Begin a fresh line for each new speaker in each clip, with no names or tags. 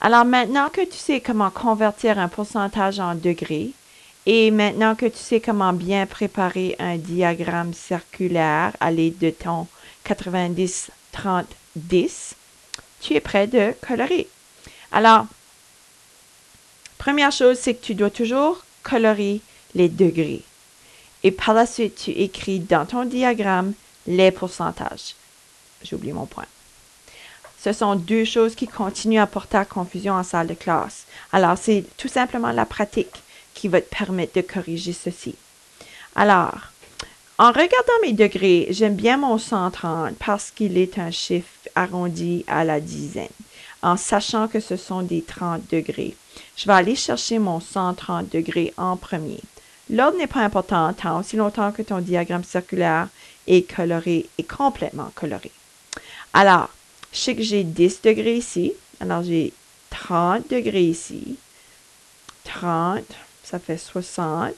Alors maintenant que tu sais comment convertir un pourcentage en degrés, et maintenant que tu sais comment bien préparer un diagramme circulaire à l'aide de ton 90-30-10, tu es prêt de colorer. Alors, première chose, c'est que tu dois toujours colorer les degrés. Et par la suite, tu écris dans ton diagramme les pourcentages. J'ai oublié mon point. Ce sont deux choses qui continuent à porter à confusion en salle de classe. Alors, c'est tout simplement la pratique qui va te permettre de corriger ceci. Alors, en regardant mes degrés, j'aime bien mon 130 parce qu'il est un chiffre arrondi à la dizaine. En sachant que ce sont des 30 degrés, je vais aller chercher mon 130 degrés en premier. L'ordre n'est pas important tant aussi longtemps que ton diagramme circulaire est coloré et complètement coloré. Alors, je sais que j'ai 10 degrés ici. Alors, j'ai 30 degrés ici. 30, ça fait 60.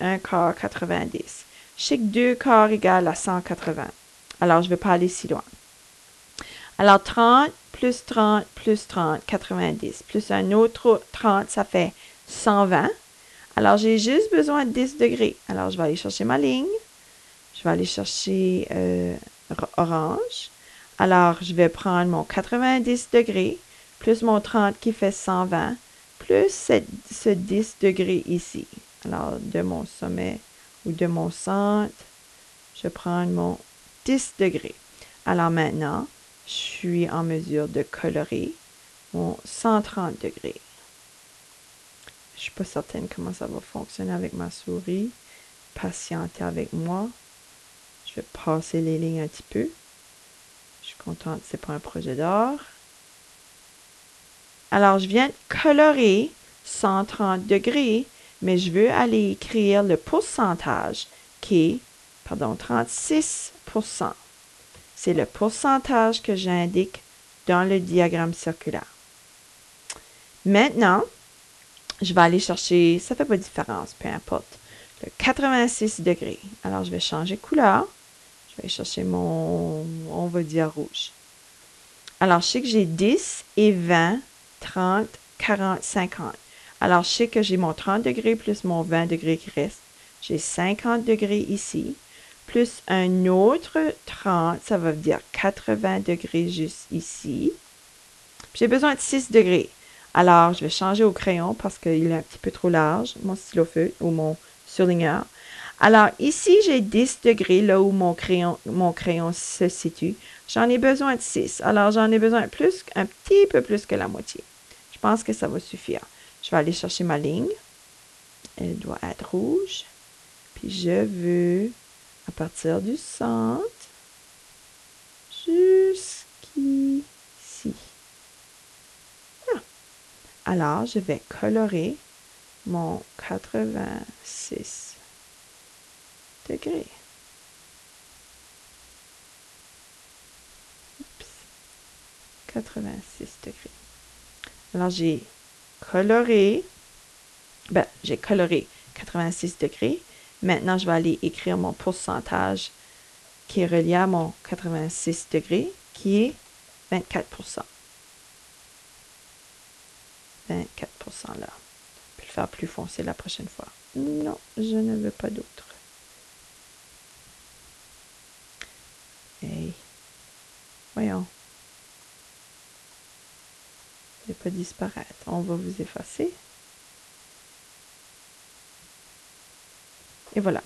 Un quart, 90. Je sais que 2 quarts égale à 180. Alors, je ne vais pas aller si loin. Alors, 30 plus 30 plus 30, 90. Plus un autre 30, ça fait 120. Alors, j'ai juste besoin de 10 degrés. Alors, je vais aller chercher ma ligne. Je vais aller chercher orange. Alors, je vais prendre mon 90 degrés, plus mon 30 qui fait 120, plus ce 10 degrés ici. Alors, de mon sommet ou de mon centre, je prends mon 10 degrés. Alors maintenant, je suis en mesure de colorer mon 130 degrés. Je ne suis pas certaine comment ça va fonctionner avec ma souris. Patientez avec moi. Je vais passer les lignes un petit peu. Je suis contente, c'est pas un projet d'art. Alors, je viens de colorer 130 degrés, mais je veux aller écrire le pourcentage qui est, 36%. C'est le pourcentage que j'indique dans le diagramme circulaire. Maintenant, je vais aller chercher, ça ne fait pas de différence, peu importe, le 86 degrés. Alors, je vais changer de couleur. Je vais chercher mon, on va dire rouge. Alors, je sais que j'ai 10 et 20, 30, 40, 50. Alors, je sais que j'ai mon 30 degrés plus mon 20 degrés qui reste. J'ai 50 degrés ici, plus un autre 30, ça va dire 80 degrés juste ici. J'ai besoin de 6 degrés. Alors, je vais changer au crayon parce qu'il est un petit peu trop large, mon stylo feutre ou mon surligneur. Alors, ici, j'ai 10 degrés, là où mon crayon se situe. J'en ai besoin de 6. Alors, j'en ai besoin plus, un petit peu plus que la moitié. Je pense que ça va suffire. Je vais aller chercher ma ligne. Elle doit être rouge. Puis, je veux, à partir du centre, jusqu'ici. Ah. Alors, je vais colorer mon 86 degrés. 86 degrés. Alors, j'ai coloré 86 degrés. Maintenant, je vais aller écrire mon pourcentage qui est relié à mon 86 degrés, qui est 24%. 24% là. Je peux le faire plus foncé la prochaine fois. Non, je ne veux pas d'autre. Hey. Voyons. Ne pas disparaître. On va vous effacer. Et voilà.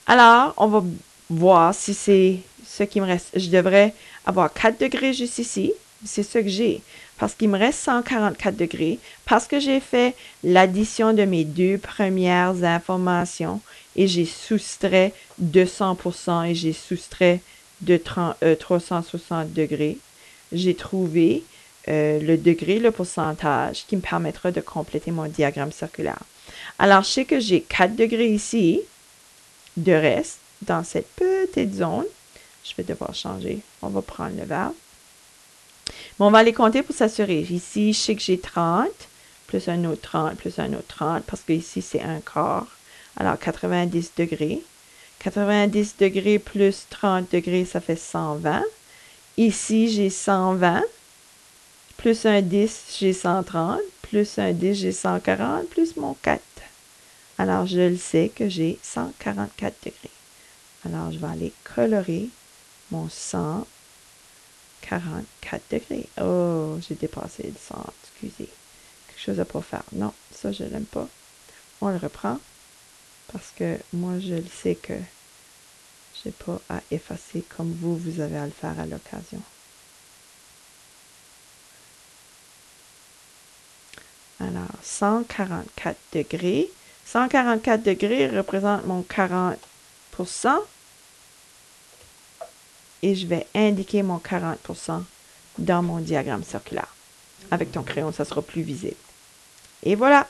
Alors, on va voir si c'est ce qui me reste. Je devrais avoir 4 degrés juste ici. C'est ce que j'ai. Parce qu'il me reste 144 degrés. Parce que j'ai fait l'addition de mes deux premières informations et j'ai soustrait 200% et j'ai soustrait de 360 degrés. J'ai trouvé le degré, le pourcentage qui me permettra de compléter mon diagramme circulaire. Alors, je sais que j'ai 4 degrés ici de reste dans cette petite zone. Je vais devoir changer. On va prendre le vert. Mais on va les compter pour s'assurer. Ici, je sais que j'ai 30, plus un autre 30, plus un autre 30, parce que ici, c'est un quart. Alors, 90 degrés. 90 degrés plus 30 degrés, ça fait 120. Ici, j'ai 120, plus un 10, j'ai 130, plus un 10, j'ai 140, plus mon 4. Alors, je le sais que j'ai 144 degrés. Alors, je vais aller colorer mon 144 degrés. Oh, j'ai dépassé le 100, excusez. Quelque chose à pas faire. Non, ça, je l'aime pas. On le reprend parce que moi, je le sais que je n'ai pas à effacer comme vous avez à le faire à l'occasion. Alors, 144 degrés. 144 degrés représente mon 40%. Et je vais indiquer mon 40% dans mon diagramme circulaire. Avec ton crayon, ça sera plus visible. Et voilà!